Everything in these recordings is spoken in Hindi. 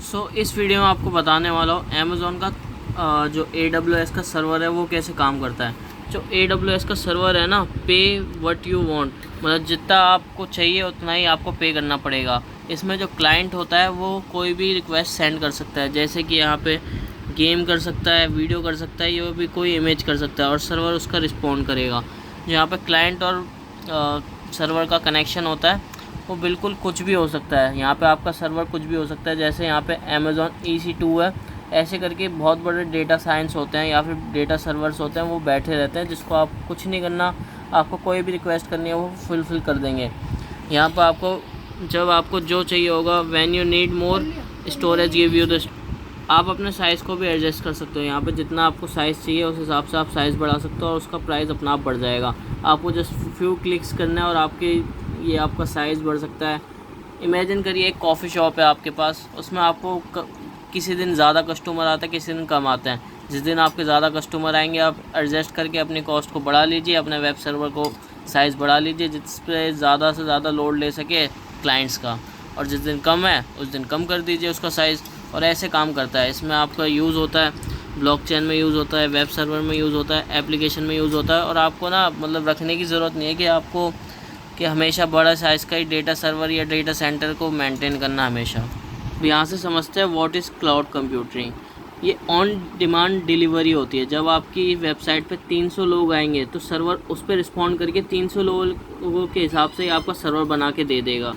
इस वीडियो में आपको बताने वाला हूँ अमेज़ॉन का जो AWS का सर्वर है वो कैसे काम करता है। जो AWS का सर्वर है ना, पे व्हाट यू वांट, मतलब जितना आपको चाहिए उतना ही आपको पे करना पड़ेगा। इसमें जो क्लाइंट होता है वो कोई भी रिक्वेस्ट सेंड कर सकता है, जैसे कि यहाँ पे गेम कर सकता है, वीडियो कर सकता है, ये भी कोई इमेज कर सकता है और सर्वर उसका रिस्पॉन्ड करेगा। यहाँ पे क्लाइंट और सर्वर का कनेक्शन होता है वो बिल्कुल कुछ भी हो सकता है। यहाँ पे आपका सर्वर कुछ भी हो सकता है, जैसे यहाँ पे अमेज़ॉन EC2 है, ऐसे करके बहुत बड़े डेटा साइंस होते हैं या फिर डेटा सर्वर्स होते हैं, वो बैठे रहते हैं, जिसको आप कुछ नहीं करना, आपको कोई भी रिक्वेस्ट करनी है वो फुलफ़िल कर देंगे। यहाँ पर आपको जब आपको जो चाहिए होगा, when you need more storage give you the, आप अपने साइज़ को भी एडजस्ट कर सकते हो। यहाँ पे जितना आपको साइज़ चाहिए उस हिसाब से आप साइज़ बढ़ा सकते हो और उसका प्राइस अपना आप बढ़ जाएगा। आपको जस्ट फ्यू क्लिक्स करना है और आपके ये आपका साइज़ बढ़ सकता है। इमेजिन करिए एक कॉफ़ी शॉप है आपके पास, उसमें आपको किसी दिन ज़्यादा कस्टमर आता है, किसी दिन कम आते हैं। जिस दिन आपके ज़्यादा कस्टमर आएंगे आप एडजस्ट करके अपनी कॉस्ट को बढ़ा लीजिए, अपने वेब सर्वर को साइज़ बढ़ा लीजिए जिस पे ज़्यादा से ज़्यादा लोड ले सके क्लाइंट्स का, और जिस दिन कम है उस दिन कम कर दीजिए उसका साइज़। और ऐसे काम करता है। इसमें आपका यूज़ होता है ब्लॉकचेन में, यूज़ होता है वेब सर्वर में, यूज़ होता है एप्लीकेशन में, यूज़ होता है। और आपको ना मतलब रखने की ज़रूरत नहीं है कि आपको कि हमेशा बड़ा साइज़ का ही डेटा सर्वर या डेटा सेंटर को मेंटेन करना हमेशा। यहाँ से समझते हैं व्हाट इज़ क्लाउड कंप्यूटिंग। ये ऑन डिमांड डिलीवरी होती है। जब आपकी वेबसाइट पे 300 लोग आएंगे तो सर्वर उस पर रिस्पॉन्ड करके 300 लोगों के हिसाब से आपका सर्वर बना के दे देगा।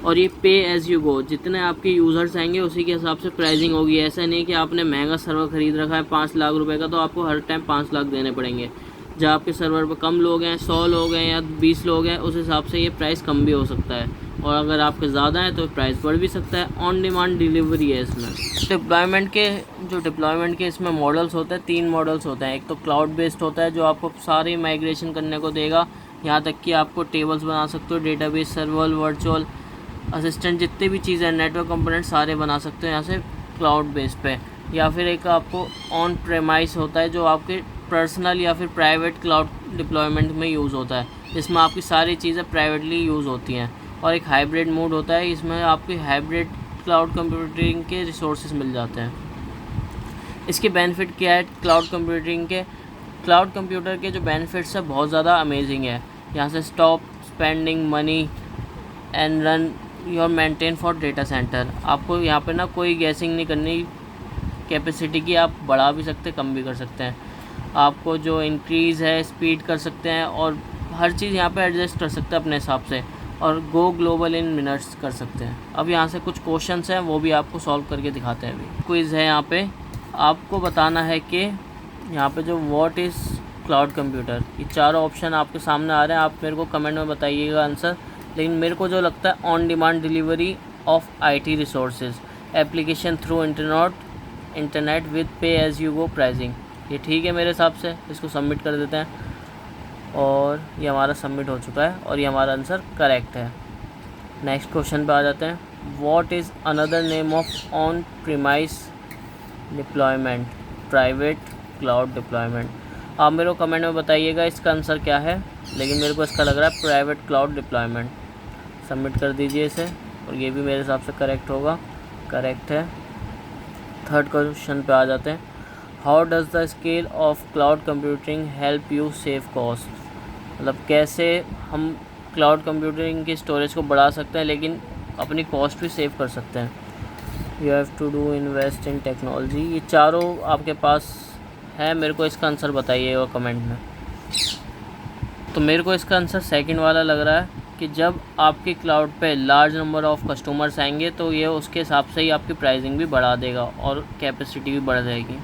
और ये पे एज़ यू गो, जितने आपके यूज़र्स आएंगे उसी के हिसाब से प्राइसिंग होगी। ऐसा नहीं कि आपने महंगा सर्वर ख़रीद रखा है 5 लाख रुपए का तो आपको हर टाइम 5 लाख देने पड़ेंगे। जब आपके सर्वर पर कम लोग हैं, 100 लोग हैं या 20 लोग हैं, उस हिसाब से ये प्राइस कम भी हो सकता है। और अगर आपके ज़्यादा है तो प्राइस बढ़ भी सकता है। ऑन डिमांड डिलीवरी है इसमें। डिप्लॉयमेंट के इसमें मॉडल्स होते हैं, 3 मॉडल्स होते हैं। एक तो क्लाउड बेस्ड होता है जो आपको सारी माइग्रेशन करने को देगा, यहाँ तक कि आपको टेबल्स बना सकते हो, डेटाबेस, सर्वर, वर्चुअल असिस्टेंट, जितने भी चीज़ें हैं, नेटवर्क कंपोनेंट सारे बना सकते हो यहाँ से क्लाउड बेस पे। या फिर एक आपको ऑन प्रेमाइस होता है जो आपके पर्सनल या फिर प्राइवेट क्लाउड डिप्लॉयमेंट में यूज़ होता है, जिसमें आपकी सारी चीज़ें प्राइवेटली यूज़ होती हैं। और एक हाइब्रिड मोड होता है, इसमें आपकी हाइब्रिड क्लाउड कंप्यूटिंग के रिसोर्सेज मिल जाते हैं। इसके बेनिफिट क्या है क्लाउड कंप्यूटिंग के? क्लाउड कंप्यूटर के जो बेनिफिट्स है बहुत ज़्यादा अमेजिंग है। यहाँ से stop spending money and run your maintain for data centre. आपको यहाँ पे ना कोई गैसिंग नहीं करनी कैपेसिटी की, आप बढ़ा भी सकते हैं, कम भी कर सकते हैं। आपको जो इंक्रीज़ है स्पीड कर सकते हैं और हर चीज़ यहाँ पे एडजस्ट कर सकते हैं अपने हिसाब से। और गो ग्लोबल इन मिनट्स कर सकते हैं। अब यहाँ से कुछ क्वेश्चंस हैं वो भी आपको सॉल्व करके दिखाते हैं। अभी क्विज़ है, यहाँ पे आपको बताना है कि यहाँ पे जो व्हाट इज़ क्लाउड कंप्यूटर, ये चारों ऑप्शन आपके सामने आ रहे हैं। आप मेरे को कमेंट में बताइएगा आंसर। लेकिन मेरे को जो लगता है on demand delivery of IT resources application through internet with पे एज़ यू गो प्राइसिंग, ये ठीक है मेरे हिसाब से। इसको सबमिट कर देते हैं और ये हमारा सबमिट हो चुका है और ये हमारा आंसर करेक्ट है। नेक्स्ट क्वेश्चन पे आ जाते हैं। What is another name of on premise deployment private cloud deployment? आप मेरे को कमेंट में बताइएगा इसका आंसर क्या है, लेकिन मेरे को इसका लग रहा है प्राइवेट क्लाउड डिप्लॉयमेंट। सबमिट कर दीजिए इसे और ये भी मेरे हिसाब से करेक्ट होगा, करेक्ट है। थर्ड क्वेश्चन पे आ जाते हैं। How does the scale of cloud computing help you save cost? मतलब कैसे हम क्लाउड कंप्यूटिंग की स्टोरेज को बढ़ा सकते हैं लेकिन अपनी कॉस्ट भी सेव कर सकते हैं। You have to do invest in technology, ये चारों आपके पास है। मेरे को इसका आंसर बताइएगा कमेंट में। तो मेरे को इसका आंसर सेकंड वाला लग रहा है कि जब आपकी क्लाउड पे लार्ज नंबर ऑफ़ कस्टमर्स आएंगे तो ये उसके हिसाब से ही आपकी प्राइसिंग भी बढ़ा देगा और कैपेसिटी भी बढ़ जाएगी।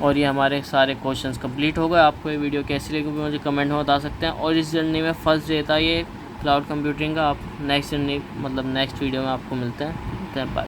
और ये हमारे सारे क्वेश्चंस कंप्लीट हो गए। आपको ये वीडियो कैसी लगी मुझे कमेंट में बता सकते हैं। और इस जर्नी में फर्स्ट डे था ये क्लाउड कंप्यूटिंग का। आप नेक्स्ट जर्नी मतलब नेक्स्ट वीडियो में आपको मिलते हैं। बाय।